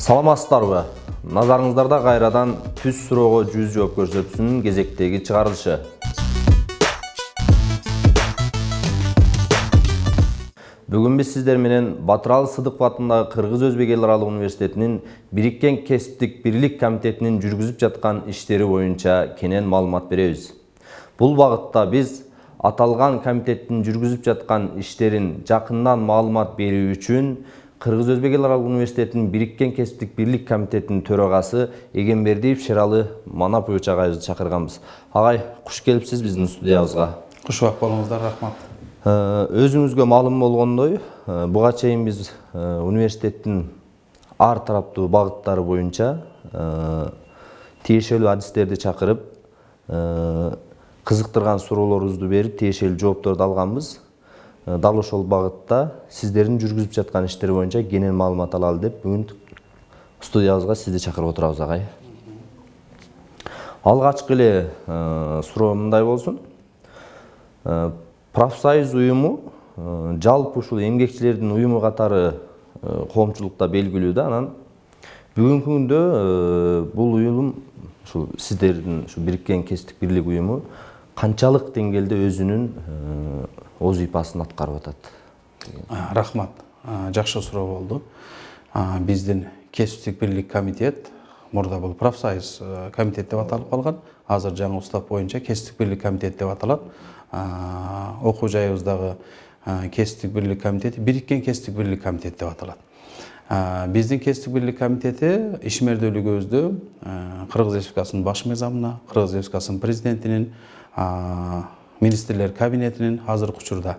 Саламатсыздарбы? Назарыңыздарда кайрадан түз суроого жүз жооп көрсөтүүсүнүн кезектеги чыгарылышы. Бүгүн биз сиздер менен Батыралы Сыдыков атындагы Кыргыз-Өзбек эл аралык университетинин Бириккен кесиптик бирлик комитетинин жүргүзүп жаткан иштери боюнча кенен маалымат беребиз. Бул багытта биз аталган комитеттин жүргүзүп жаткан иштерин жакындан маалымат берүү үчүн Кыргыз-Өзбек эл аралык университетинин Бириккен кесиптик бирлик комитетинин төрагасы Эгембердиев Шералы Манапович агайыбызды чакырганбыз. Агай, куш келипсиз биздин студиябызга. Кушубак болуңуздар, рахмат. Өзүңүзгө маалым болгондой, буга чейин биз университеттин ар тараптуу багыттары боюнча тиешелүү адистерди чакырып, кызыктырган суроолорубузду берип, тиешелүү жоопторду алганбыз. Дал ошол багытта сиздердин жүргүзүп жаткан иштер боюнча кенен маалымат алалы деп бүгүн студиябызга сизди чакырып отурабыз, агай. Алгачкы эле суроо мындай болсун. Профсоюз уюму жалпы ушул эмгекчилердин уюму катары коомчулукта белгилүү да. Анан бүгүнкү күндө бул уюм ушул сиздердин ушу Бириккен кесиптик бирлик уюму канчалык деңгээлде өзүнүн вазифасын аткарып атат? Рахмат. Жакшы суроо болду. Биздин кесиптик бирлик комитет мурда бул профсоюз комитет деп аталып калган. Азыр жаңы устав боюнча кесиптик бирлик комитет деп аталат. Окуу жайыбыздагы кесиптик бирлик комитети Бириккен кесиптик бирлик комитет деп аталат. Биздин кесиптик бирлик комитети ишмердүүлүгүбүздү Кыргыз Республикасынын баш мыйзамына, Кыргыз Республикасынын президентинин, министрлер кабинетинин азыркы учурда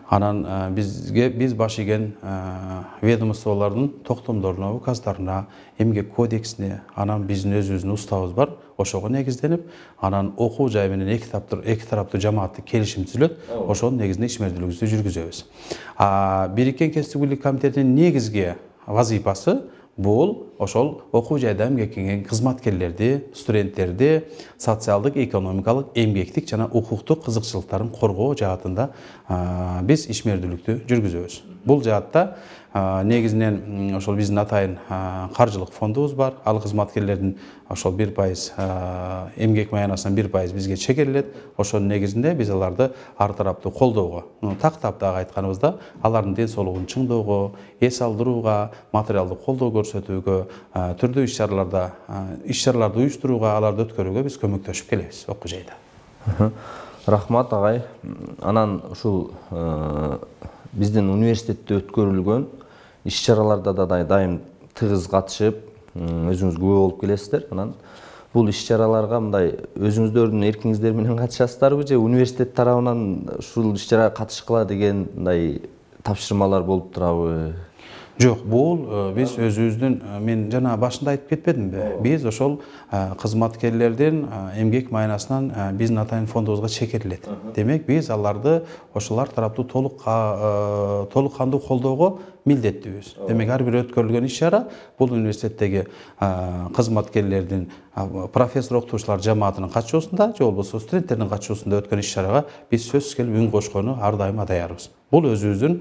анан биз баш ийген ведомстволордун токтомдоруна, указдарына, эмгек кодексине, анан биздин өзүбүздүн уставыбыз бар. Ошого негизденип, анан окуу жай менен эки тараптуу жамааттык келишим түзүлөт. Ошонун негизинде ишмердүүлүгүбүздү жүргүзөбүз. Бириккен кесиптик бирлик комитетинин негизги вазифасы бул ошол окуу жайда эмгектенген кызматкерлерди, студенттерди социалдык, экономикалык, эмгектик жана укуктук кызыкчылыктарын коргоо жаатында биз ишмердүүлүктү жүргүзөбүз. Бул жаатта негизинен ошол биздин атайын каржылык фондубуз бар. Ал кызматкерлердин ошол 1% эмгек маянасынан 1% бизге чегерилет. Ошонун негизинде биз аларды ар тараптуу колдоого, тактап дагы айтканыбызда, алардын ден соолугун чыңдоого, эс алдырууга, материалдык колдоо көрсөтүүгө, түрдүү иш-чараларды уюштурууга, аларды өткөрүүгө биз көмөктөшүп келебиз окуу жайда. Рахмат, агай. Анан ушул биздин университетте өткөрүлгөн иш-чараларда да дайым тыгыз катышып, өзүңүз күбө болуп келесиздер. Анан бул иш-чараларга мындай өзүңүздөрдүн эркиңиздер менен катышасыздарбы же университет тарабынан ушул иш-чарага катышкыла деген мындай тапшырмалар болуп турабы? Жок, бул биз өзүбүздүн, мен жана башында айтып кетпедимби? Биз ошол кызматкерлердин эмгек маянасынан биздин атайын фондубузга чегерилет. Демек, биз аларды ошолар тараптуу толук кандуу колдоого милдеттүүбүз. Демек, ар бир өткөрүлгөн иш-чара бул университеттеги кызматкерлердин, профессор окутуучулар жамаатынын катышуусунда же болбосо студенттердин катышуусунда өткөн иш-чарага биз сөзсүз келип үн кошкону ар дайыма даярбыз. Бул өзүбүздүн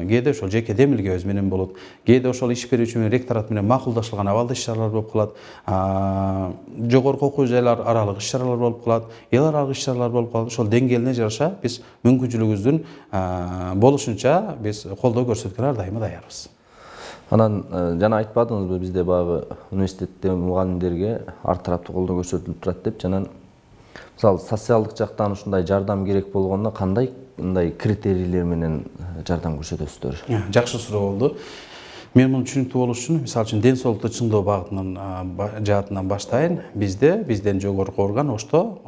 кээде ошол жеке демилгебиз менен болот. Кээде ошол иш берүүчү менен ректорат менен макулдашылган абалда иш-чаралар болуп калат. Жогорку окуу жайлар аралык иш-чаралар болуп калат. Эл аралык иш-чаралар болуп калат. Ошол деңгээлине жараша биз мүмкүнчүлүгүбүздүн болушунча биз колдоо көрсөткөнгө ар дайыма даярбыз. Анан жана айтпадыңызбы, бизде багы университетте мугалимдерге ар тараптуу колдоо көрсөтүлүп турат деп, жана мисалы социалдык жактан ушундай жардам керек болгондо кандай критерийлер менен жардам көрсөтөсүздөр? Жакшы суроо болду. Мен муну түшүнүктүү болуш үчүн, мисалы үчүн ден соолукту чыңдоо багытынын жаатынан баштайын. Бизден жогорку орган ошто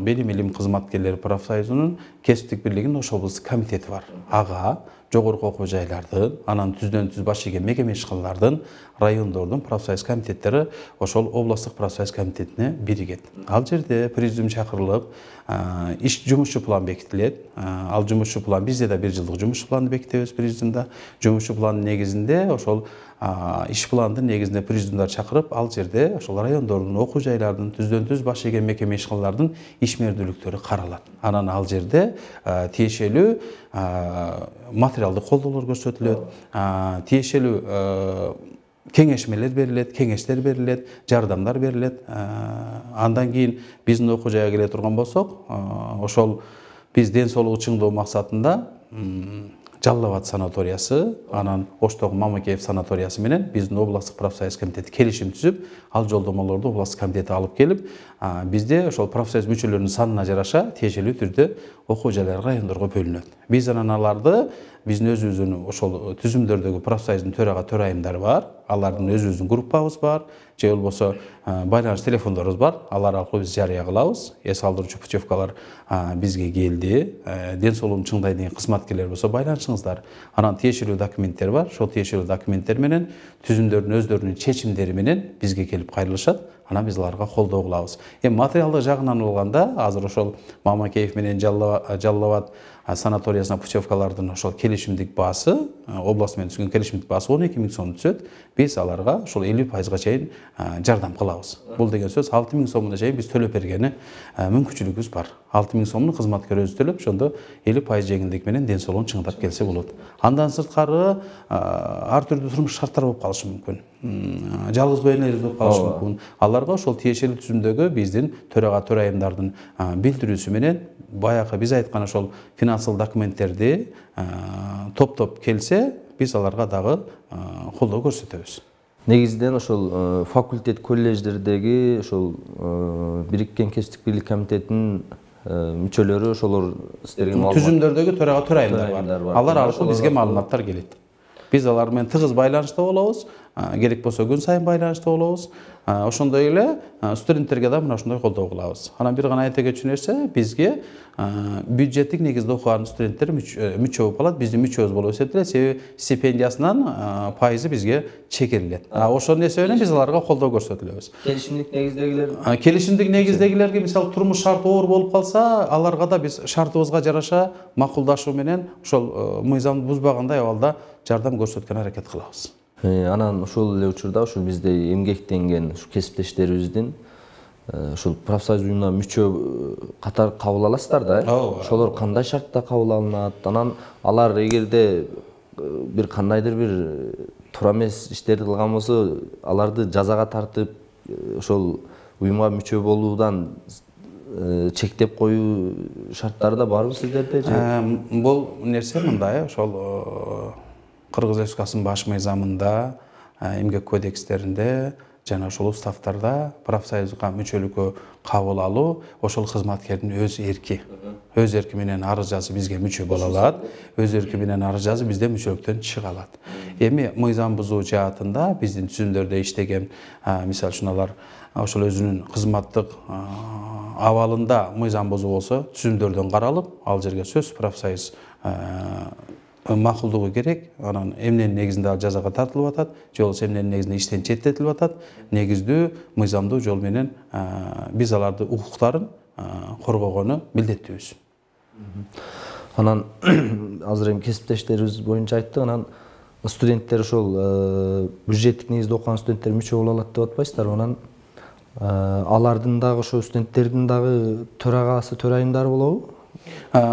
Билим илим кызматкерлери профсоюзунун кесиптик бирлигинин ошол облустук комитети бар. Ага жогорку окуу жайлардын, анан түздөн түз баш ийген мекеме ишканалардын, райондордун профсоюз комитеттери ошол областтык профсоюз комитетине биригет. Ал жерде президиум чакырылып, иш жумушчу план бекитилет. Ал жумушчу план бизде да 1 жылдык жумушчу планды бекитебиз президиумда. Жумушчу пландын негизинде ошол иш пландын негизинде президиумдар чакырып, ал жерде ошол райондордун, окуу жайлардын, түздөн түз баш ийген мекеме ишканалардын ишмердүүлүктөрү каралат. Анан ал жерде тиешелүү материалдык колдоолор көрсөтүлөт, тиешелүү кеңешмелер берилет, кеңештер берилет, жардамдар берилет. Андан кийин биздин окуу жайга келе турган болсок, ошол биз ден соолугу чыңдоо максатында Жалал Абад санаториясы, анан Оштогу Мамакеев санаториясы менен биздин областтык профсоюз комитети келишим түзүп, ал жолдомолорду областтык комитети алып келип, бизде ошол профсоюз мүчөлөрүнүн санына жараша тиешелүү түрдө окуу жайлар райондорго бөлүнөт. Биз анан аларды биздин өзүбүздүн ошол түзүмдөрдөгү профсоюздун төрага төрайымдары бар, алардын өзүбүздүн группабыз бар, же болбосо байланыш телефондорубуз бар, алар аркылуу биз жарыя кылабыз. Эс алдыруучу путевкалар бизге келди. Ден соолугун чыңдай деген кызматкерлер болсо байланышыңыздар. Анан тиешелүү документтер бар. Ошол тиешелүү документтер менен түзүмдөрдүн өздөрүнүн чечимдери менен бизге келип кайрылышат. Анан биз аларга колдоо кылабыз. Материалдык жагынан алганда азыр ошол Мамакеев менен Жалал Абад санаториясына путевкалардын ошол келишимдик баасы, область менен түзгөн келишимдик баасы 12 000 сом түсөт. Биз аларга ошол 50%га чейин жардам кылабыз. Бул деген сөз 6 000 сомуна чейин биз төлөп бергени мүмкүнчүлүгүбүз бар. 6 000 сомун кызматкер өзү төлөп, ошондо 50% жеңилдик менен ден соолугун чыңдап келсе болот. Андан сырткары ар түрдүү турмуш шарттар болуп калышы мүмкүн. Жалгыз бейнелер болуп калышы мүмкүн. Аларга ошол тиешелүү түзүмдөгү биздин төрага төрайымдардын билдирүүсү менен баягы биз айткан ошол финансылык документтерди топтоп келсе, биз аларга дагы колдоо көрсөтөбүз. Негизинен ошол факультет колледждердеги ошол бириккен кесиптик бийлик комитетинин мүчөлөрү ошолор сиздерге түзүмдөрдөгү төрага төрайымдар бар. Алар аркылуу бизге маалыматтар келет. Биз алар менен тыгыз байланышта болобуз, керек болсо күн сайын байланышта болобуз. Ошондой эле студенттерге да мына ушундай колдоо кылабыз. Анан бир гана айта кетчү нерсе, бизге бюджеттик негизде окуган студенттер мүчө болуп калат. Биздин мүчөбүз болуп эсептелет, себеби стипендиясынан пайызы бизге чекерилет. Ошонун эсебинен биз аларга колдоо көрсөтүлөбүз. Келишимдик негиздегилер? Келишимдик негиздегилерге мисалы турмуш шарты оор болуп калса, аларга да биз шартыбызга жараша макулдашуу менен ошол мыйзамды бузбагандай абалда жардам көрсөткөн аракет кылабыз. Анан ошол эле учурда ошол бизде эмгектенген кесиптештерибиздин ошол профсоюз уюмуна мүчө катар кабыл аласыздар да? Ошолор кандай шартта кабыл алынат? Анан алар эгерде бир кандайдыр бир туура эмес иштерди кылган болсо, аларды жазага тартып, ошол уюмга мүчө болуудан чектеп коюу шарттары да барбы сиздерде? Бул нерсе мындай, ошол Кыргыз Республикасынын баш мыйзамында, эмгек кодекстеринде жана ошол уставтарда профсоюзга мүчөлүккө кабыл алуу ошол кызматкердин өз эрки. Өз эрки менен арыз жазып бизге мүчө боло алат, өз эрки менен арыз жазып бизде мүчөлүктөн чыга алат. Эми мыйзам бузуу жаатында биздин түзүмдөрдө иштеген, мисалы үчүн алар ошол өзүнүн кызматтык абалында мыйзам бузуу болсо, түзүмдөрдөн каралып, ал жерге сөз профсоюз макулдугу керек, анан эмненин негизинде ал жазага тартылып атат, же болбосо эмненин негизинде иштен четтетилип атат, негиздүү мыйзамдуу жол менен биз аларды укуктарын коргогону милдеттүүбүз. Анан азыр эми кесиптештерибиз боюнча айттык, анан студенттер ошол бюджеттик негизде окуган студенттер мүчө боло алат деп атпайсыздарбы? Анан алардын дагы ошол студенттердин дагы төрагасы, төрайымдары болобу?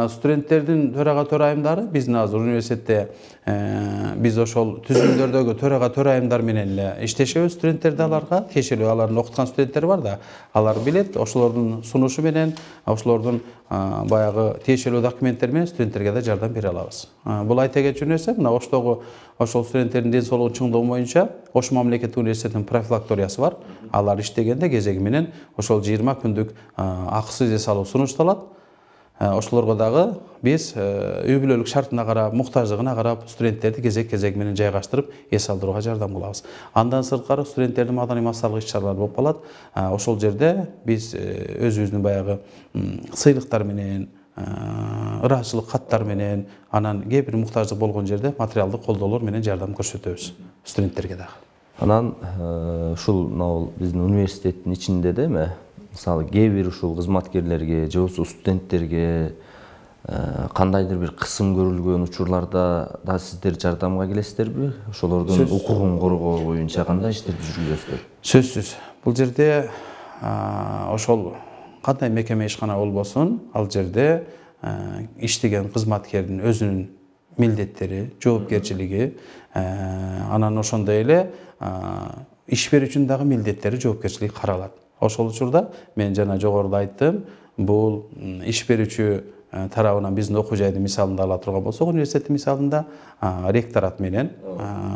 Студенттердин төрага төрайымдары биздин азыр университетте биз ошол түзүмдөрдөгү төрага төрайымдар менен эле иштешебиз. Студенттерди аларга тиешелүү, алардын окуткан студенттери бар да, алар билет, ошолордун сунушу менен, ошолордун баягы тиешелүү документтери менен студенттерге да жардам бере алабыз. Бул айта кетчү нерсе, мына Оштогу ошол студенттердин ден соолугун чыңдоо боюнча Ош мамлекеттик университетинин профилакториясы бар. Алар иштегенде кезеги менен ошол 20 күндүк акысыз эс алуу сунушталат. Ошолорго дагы биз үй бүлөлүк шартына карап, муктаждыгына карап студенттерди кезек менен жайгаштырып эс алдырууга жардам кылабыз. Андан сырткары студенттердин маданий массалык иш-чаралары болуп калат. Ошол жерде биз өзүбүздүн баягы сыйлыктар менен, ыраазычылык каттар менен, анан кээ бир муктаждык болгон жерде материалдык колдоолор менен жардам көрсөтөбүз студенттерге дагы. Анан ушул биздин университеттин ичинде да эме, мисалы кээ бир ушул кызматкерлерге же болбосо студенттерге кандайдыр бир кысым көрүлгөн учурларда да сиздер жардамга келесиздерби? Ошолордун укугун коргоо боюнча кандай иштерди жүргүзөсүздөр? Сөзсүз. Бул жерде ошол кандай мекеме ишкана болбосун, ал жерде иштеген кызматкердин өзүнүн милдеттери, жоопкерчилиги, анан ошондой эле иш берүүчүнүн дагы милдеттери, жоопкерчилиги каралат. Ошол учурда мен жана жогоруда айттым, бул иш берүүчү тарабынан биздин окуу жайдын мисалында ала турган болсок, университеттин мисалында ректорат менен,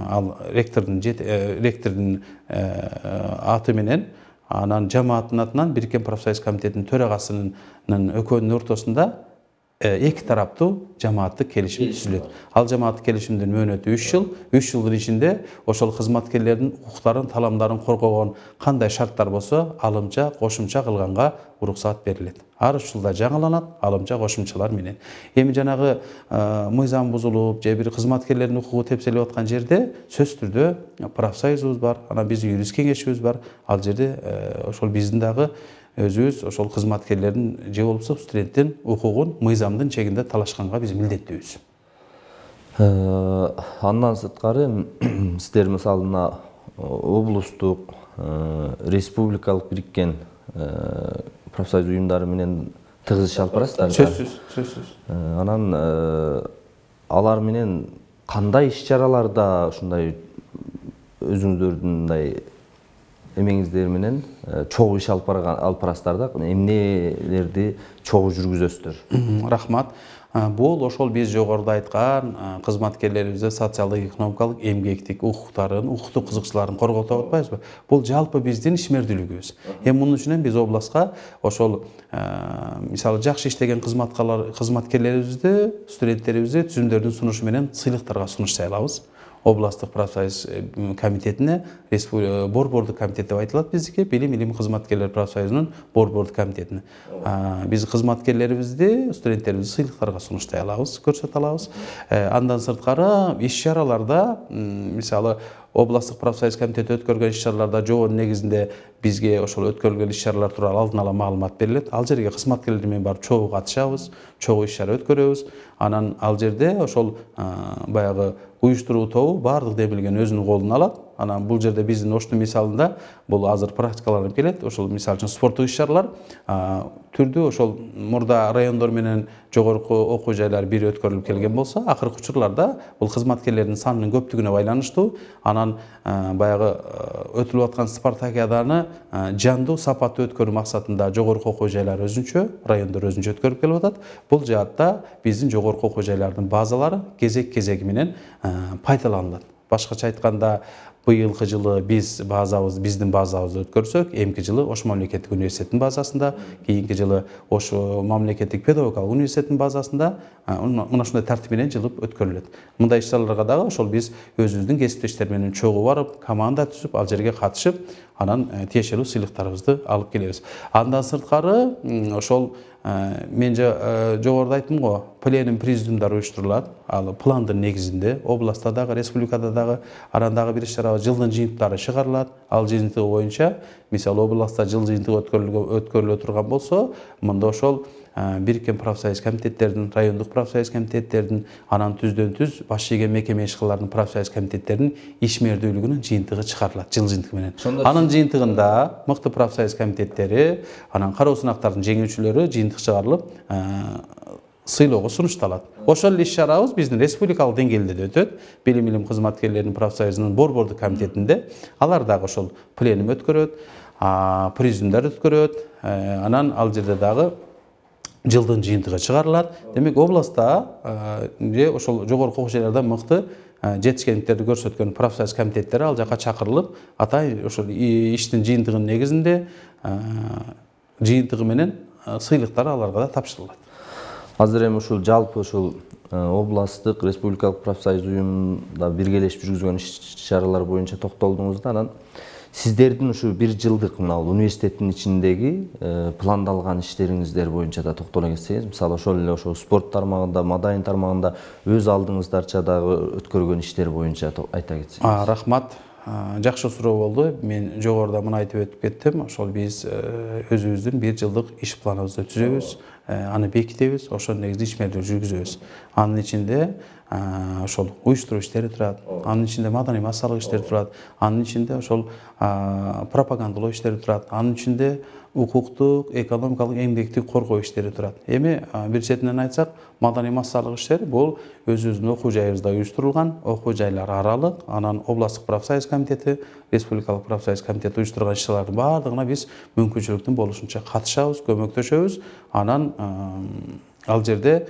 ал ректордун аты менен, анан жамааттын атынан Бириккен профсоюз комитетинин төрагасынын экөөнүн ортосунда эки тараптуу жамааттык келишим түзүлөт. Ал жамааттык келишимдин мөөнөтү 3 жыл. 3 жылдын ичинде ошол кызматкерлердин укуктарын, таламдарын коргогон кандай шарттар болсо, алымча, кошумча кылганга уруксаат берилет. Ар 3 жылда жаңыланат, алымча кошумчалар менен. Эми жанагы мыйзам бузулуп, же бир кызматкерлердин укугу тепселип аткан жерде сөзсүз түрдө профсоюзубуз бар, анан биздин юрист кеңешибиз бар. Ал жерде ошол биздин дагы өзүбүз ошол кызматкерлердин же болбосо студенттин укугун мыйзамдын чегинде талашканга биз милдеттүүбүз. Андан сырткары сиздер мисалы мына облустук, республикалык бириккен профсоюз уюмдары менен тыгыз иш алып барасыздар. Сөзсүз. Анан алар менен кандай иш-чараларда ушундай өзүңүздөрдүн мындай эмеңиздер менен чогуу иш алып барасыздар да, эмнелерди чогуу жүргүзөсүздөр? Рахмат. Бул ошол биз жогоруда айткан кызматкерлерибизде социалдык, экономикалык, эмгектик укуктарын, укуктук кызыкчыларын корготуп атпайбызбы? Бул жалпы биздин ишмердүүлүгүбүз. Эми мунун үчүн биз областка ошол мисалы жакшы иштеген кызматкерлерибизди, студенттерибизди түзүмдөрдүн сунушу менен сыйлыктарга сунуш жайлабыз. Областык профсоюз комитетине, борбордук комитет деп айтылат биздики, билим кызматкерлер профсоюзунун борбордук комитетине. Биз кызматкерлерибизди, студенттерибизди сыйлыктарга сунуштай алабыз, көрсөтө алабыз. Андан сырткары иш-чараларда, мисалы областык профсоюз комитети өткөргөн иш-чараларда жоон негизинде бизге ошол өткөрүлгөн иш-чаралар тууралуу алдын ала маалымат берилет. Ал жерге кызматкерлер менен барып чогуу катышабыз, чогуу иш-чара өткөрөбүз. Анан ал жерде ошол баягы уюштуруу тобу баардык демилген өзүнүн колуна алат. Анан бул жерде биздин Оштун мисалында бул азыр практикаланып келет. Ошол мисалы үчүн спорттук иш-чаралар түрдүү ошол мурда райондор менен жогорку окуу жайлар бир өткөрүлүп келген болсо, акыркы учурларда бул кызматкерлердин санынын көптүгүнө байланыштуу анан баягы өтүлүп аткан спартакиаданы жандуу, сапаттуу өткөрүү максатында жогорку окуу жайлар өзүнчө, райондор өзүнчө өткөрүп келип атат. Бул жаатта биздин жогорку окуу жайлардын базалары кезек-кезеги менен пайдаланылат. Башкача айтканда, быйылкы жылы биздин базабызды өткөрсөк, эмки жылы Ош мамлекеттик университетинин базасында, кийинки жылы Ош мамлекеттик педагогикалык университетинин базасында мына ушундай тартип менен жылып өткөрүлөт. Мындай иш-чараларга дагы ошол биз өзүбүздүн кесиптештер менен чогуу барып, команда түзүп, ал жерге катышып, анан тиешелүү сыйлыктарыбызды алып келебиз. Андан сырткары ошол мен жогоруда айттым го, пленум президиумдар уюштурулат. Ал пландын негизинде областта дагы, республикада дагы, анан дагы бир иш-чара жылдын жыйынтыктары чыгарылат. Ал жыйынтыгы боюнча, мисалы областта жыл жыйынтыгы өткөрүлө турган болсо, мында ошол Бириккен профсоюз комитеттердин, райондук профсоюз комитеттердин, анан түздөн-түз баш ийген мекеме ишкаларынын профсоюз комитеттеринин ишмердүүлүгүнүн жыйынтыгы чыгарылат, жыл жыйынтыгы менен. Анын жыйынтыгында мыкты профсоюз комитеттери, анан кароо сынактардын жеңүүчүлөрү жыйынтык чыгарылып, сыйлоого сунушталат. Ошол иш-чарабыз биздин республикалык деңгээлде да өтөт. Билим кызматкерлеринин профсоюзунун борбордук комитетинде алар дагы ошол пленум өткөрөт, президиумдар өткөрөт, анан ал жерде дагы жылдын жыйынтыгы чыгарылат. Демек областта же ошол жогорку окуу жайларда мыкты жетишкендиктерди көрсөткөн профсоюз комитеттери ал жака чакырылып, атай ошол иштин жыйынтыгынын негизинде жыйынтыгы менен сыйлыктар аларга да тапшырылат. Азыр эми ушул жалпы ушул областтык, республикалык профсоюз уюмда биргелешип жүргүзгөн иш-чаралар боюнча токтолдуңуз да, анан сиздердин ушу бир жылдык мына университеттин ичиндеги пландалган иштериңиздер боюнча да токтоло кетсеңиз, мисалы ошол эле ошол спорт тармагында, мадайн тармагында өз алдыңыздарча дагы өткөргөн иштер боюнча айта кетсеңиз. Рахмат. Жакшы суроо болду. Мен жогоруда мына айтып өтүп кеттим. Ошол биз өзүбүздүн бир жылдык иш планыбызды түзөбүз, аны бекитебиз, ошонун негизинде ишмердүүлүк жүргүзөбүз. Анын ичинде ошол уюштуруу иштери турат, анын ичинде маданий массалык иштер турат, анын ичинде ошол пропагандалоо иштери турат, анын ичинде укуктук, экономикалык, эмгектик коргоо иштери турат. Эми бир четинен айтсак, маданий массалык иштер бул өзүбүздүн окуу жайыбызда уюштурулган, окуу жайлар аралык, анан областтык профсоюз комитети, республикалык профсоюз комитети уюштурган иш-чаралардын баардыгына биз мүмкүнчүлүктүн болушунча катышабыз, көмөктөшөбүз. Анан ал жерде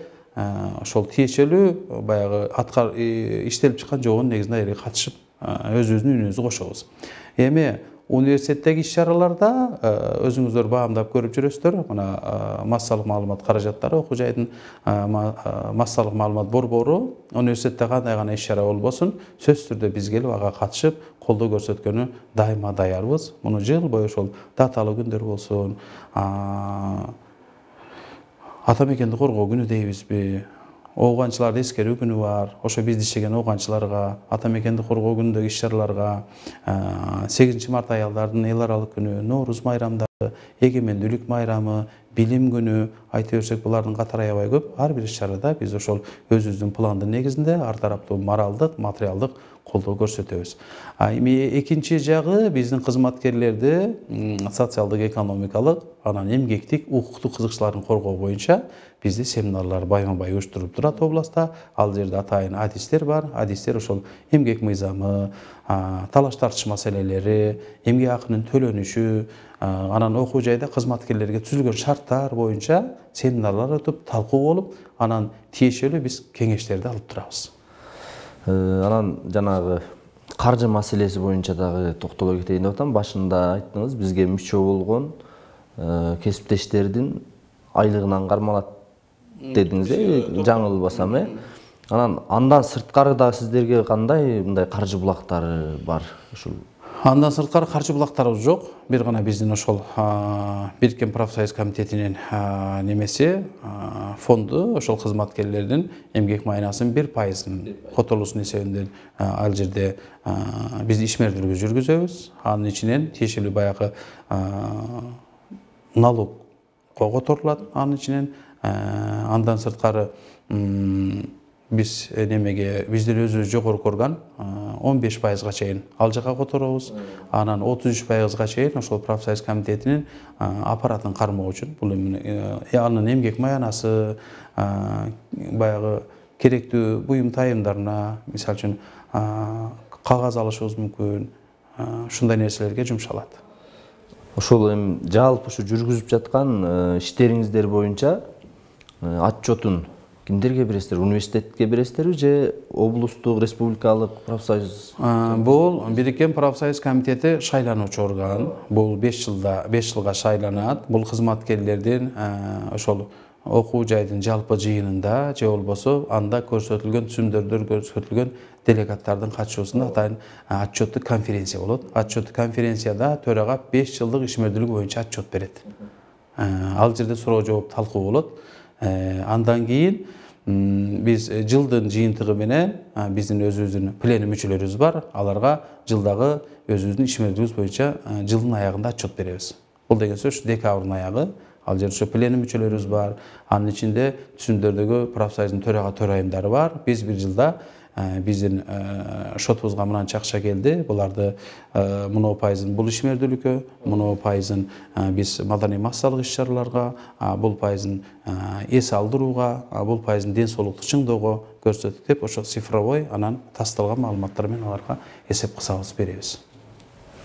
ошол тиешелүү баягы иштелип чыккан жобонун негизинде аябай катышып, өзүбүздүн үнүбүздү кошобуз. Эми университеттеги иш-чараларда өзүңүздөр баамдап көрүп жүрөсүздөр. Мына массалык маалымат каражаттары, окуу жайдын массалык маалымат борбору университетте кандай гана иш-чара болбосун, сөзсүз түрдө биз келип ага катышып, колдоо көрсөткөнү дайыма даярбыз. Муну жыл бою ошол даталуу күндөр болсун, ата мекенди коргоо күнү дейбизби, ооганчыларды эскерүү күнү бар. Ошо бизди ишеген ооганчыларга, ата мекенди коргоо күнүндөгү иш-чараларга, 8 март аялдардын эл аралык күнү, Нооруз майрамдары, эгемендүүлүк майрамы, билим күнү, айта берсек булардын катары аябай көп. Ар бир иш-чарада биз ошол өзүбүздүн пландын негизинде ар тараптуу моралдык, материалдык колдоо көрсөтөбүз. Эми экинчи жагы биздин кызматкерлерди социалдык, экономикалык, анан эмгектик, укуктук кызыкчыларын коргоо боюнча бизде семинарлар байма-бай уюштуруп турат областта. Ал жерде атайын адистер бар. Адистер ошол эмгек мыйзамы, талаш тартыш маселелери, эмгек акынын төлөнүшү, анан окуу жайда кызматкерлерге түзүлгөн шарттар боюнча семинарлар өтүп, талкуу болуп, анан тиешелүү биз кеңештерди алып турабыз. Анан жанагы каржы маселеси боюнча дагы токтоло кетейин деп атам. Башында айттыңыз, бизге мүчө болгон кесиптештердин айлыгынан кармалат дедиңиз, жаңылбасам, Анан андан сырткары да сиздерге кандай мындай каржы булактары бар? Ушул Андан сырткары каржы булактарыбыз жок. Бир гана биздин ошол Бириккен профсоюз комитетинин немеси фонду ошол кызматкерлердин эмгек маянасынын 1% которулуусунун эсебинен ал жерде биз ишмердүүлүгү жүргүзөбүз. Анын ичинен тиешелүү баягы налог которулат. Анын ичинен андан сырткары биз биздин өзүбүз жогорку орган 15%га чейин ал жака которобуз. Анан 33%га чейин ошол профсоюз комитетинин аппаратын кармоо үчүн бул анын эмгек маянасы, баягы керектүү буюм тайымдарына, мисалы үчүн кагаз алышыбыз мүмкүн, ушундай нерселерге жумшалат. Ошол жалпы ушу жүргүзүп жаткан иштериңиздер боюнча отчетун кимдерге бересиздер? Университетке бересиздерби же облустук, республикалык профсоюз? Бул Бириккен профсоюз комитети шайлануучу орган. Бул 5 жылга шайланат. Бул кызматкерлердин ошол окуу жайдын жалпы жыйынында же болбосо анда көрсөтүлгөн түзүмдөрдө көрсөтүлгөн делегаттардын катышуусунда атайын отчеттук конференция болот. Отчеттук конференцияда төрага 5 жылдык ишмердүүлүк боюнча отчет берет. Ал жерде суроо жооп талкуу болот. Андан кийин биз жылдын жыйынтыгы менен биздин өзүбүздүн пленум мүчөлөрүбүз бар. Аларга жылдагы өзүбүздүн ишмердүүлүгүбүз боюнча жылдын аягында отчет беребиз. Бул деген сөз декабрдын аягы. Ал жерде ошо пленум мүчөлөрүбүз бар. Анын ичинде түзүмдөрдөгү профсоюздун төрага төрайымдары бар. Биз бир жылда биздин шотубузга мынанча акча келди. Буларды мынау пайызын бул ишмердүүлүккө, мынау пайызын биз маданий массалык иш-чараларга, бул пайызын эс алдырууга, бул пайызын ден соолукту чыңдоого көрсөттүк деп ошо цифровой анан тасталган маалыматтар менен аларга эсеп кысабыз, беребиз.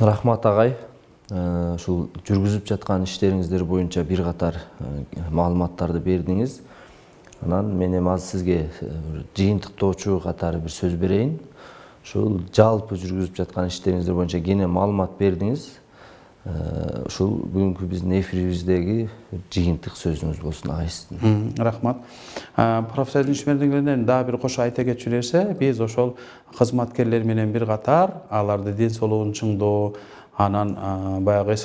Рахмат агай. Ушул жүргүзүп жаткан иштериңиздер боюнча бир катар маалыматтарды бердиңиз. Анан мен эми азыр сизге жыйынтыктоочу катары бир сөз берейин. Ушул жалпы жүргүзүп жаткан иштериңиздер боюнча кене маалымат бердиңиз. Ушул бүгүнкү биздин эфирибиздеги жыйынтык сөзүңүз болсун агай сиздин. Рахмат. Профсоюздун ишмердүүлүгүнөн дагы бир кошо айта кетчү нерсе, биз ошол кызматкерлер менен бир катар аларды ден соолугун чыңдоо, анан баягы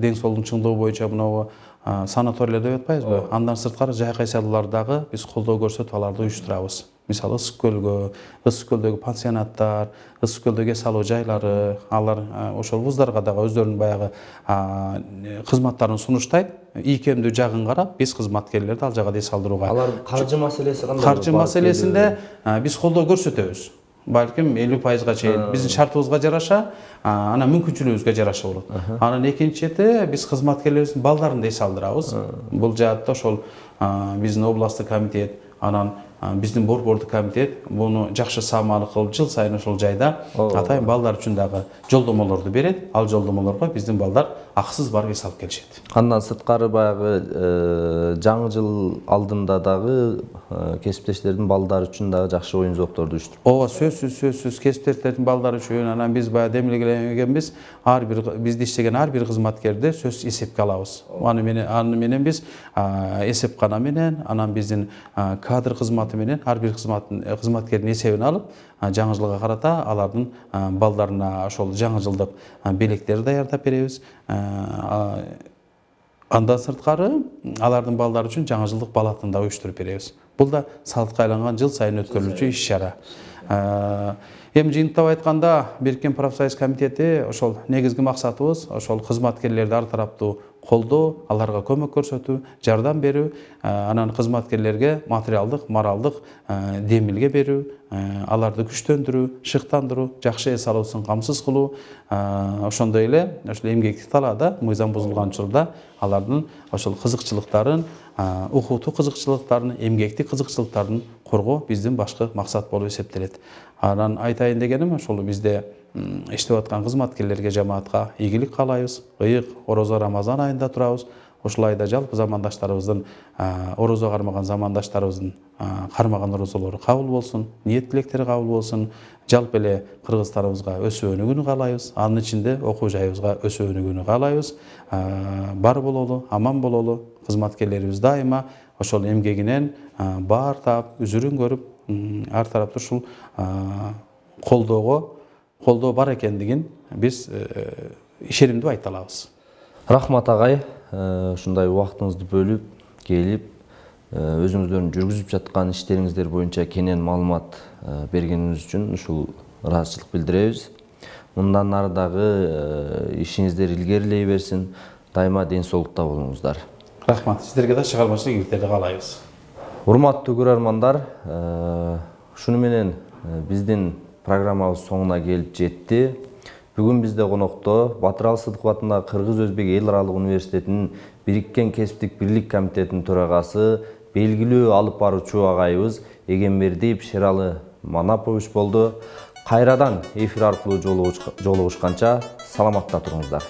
ден соолугун чыңдоо боюнча мынау санаториялерде өтпайбызбы? Андан сырткары жайкы эс алуулардагы биз колдоо көрсөтүп аларды уюштурабыз. Мисалы Ысык көлдөгү пансионаттар, Ысык көлдөгү эс алуу жайлары, алар ошол вуздарга дагы өздөрүнүн баягы кызматтарын сунуштайт. Ийкемдүү жагын карап, биз кызматкерлерди ал жага эс алдырууга. Алар каржы маселеси кандай? Каржы маселесинде биз колдоо көрсөтөбүз. Балким 50%га чейин биздин шартыбызга жараша, анан мүмкүнчүлүгүбүзгө жараша болот. Анан экинчи чети биз кызматкерлерибиздин балдарын да эс алдырабыз. Бул жаатта ошол биздин областтык комитет, анан биздин борбордук комитет буну жакшы саамалык кылып, жыл сайын ошол жайда атайын балдар үчүн дагы жолдомолорду берет. Ал жолдомолорго биздин балдар акысыз барып эс алып келишет. Андан сырткары баягы жаңы жыл алдында дагы кесиптештердин балдары үчүн дагы жакшы оюн зоокторду уюштуруп. Ооба, сөзсүз кесиптештердин балдары үчүн, анан биз баягы демилгелегенбиз, бизде иштеген ар бир кызматкерди сөзсүз эсепке алабыз. Аны менен биз эсепкана менен, анан биздин кадр кызматы менен ар бир кызматкердин эсебин алып, жаңы жылга карата алардын балдарына ошол жаңы жылдык белектерди даярдап беребиз. Андан сырткары алардын балдары үчүн жаңы жылдык балатын да уюштуруп беребиз. Бул да салытка айланган жыл сайын өткөрүлүүчү иш-чара. Эми жыйынтыктап айтканда, Бириккен профсоюз комитети ошол негизги максатыбыз ошол кызматкерлерди ар тараптуу колдоо, аларга көмөк көрсөтүү, жардам берүү, анан кызматкерлерге материалдык, моралдык демилге берүү, аларды күчтөндүрүү, шыктандыруу, жакшы эс алуусун камсыз кылуу, ошондой эле ошол эмгектик талаада мыйзам бузулган учурда алардын ошол кызыкчылыктарын, укуктуу кызыкчылыктарын, эмгектик кызыкчылыктарын коргоо биздин башкы максат болуп эсептелет. Анан айтайын дегеним, ошол бизде иштеп аткан кызматкерлерге, жамаатка ийгилик каалайбыз. Ыйык орозо Рамазан айында турабыз. Ошол айда жалпы замандаштарыбыздын, орозо кармаган замандаштарыбыздын кармаган орозолору кабыл болсун, ниет тилектери кабыл болсун. Жалпы эле кыргызстаныбызга өсүү өнүгүүнү каалайбыз. Анын ичинде окуу жайыбызга өсүү өнүгүүнү каалайбыз. Бар бололу, аман бололу. Кызматкерлерибиз дайыма ошол эмгегинен баар таап, үзүрүн көрүп, ар тараптуу ушул колдоо бар экендигин биз ишенимдүү айта алабыз. Рахмат агай, ушундай убактыңызды бөлүп, келип, өзүңүздөрдүн жүргүзүп жаткан иштериңиздер боюнча кенен маалымат бергениңиз үчүн ушул ыраазычылык билдиребиз. Мындан ары дагы ишиңиздер илгерилей берсин. Дайыма ден соолукта болуңуздар. Рахмат. Сиздерге да чыгармачылык ийгиликтерди каалайбыз. Урматтуу көрөрмандар, ушуну менен биздин программабыз соңуна келип жетти. Бүгүн бизде конокто Батыралы Сыдыков атындагы Кыргыз-Өзбек эл аралык университетинин Бириккен кесиптик бирлик комитетинин төрагасы, белгилүү алып баруучу агайыбыз Эгембердиев Шералы Манапович болду. Кайрадан эфир аркылуу жолугушканча саламатта туруңуздар.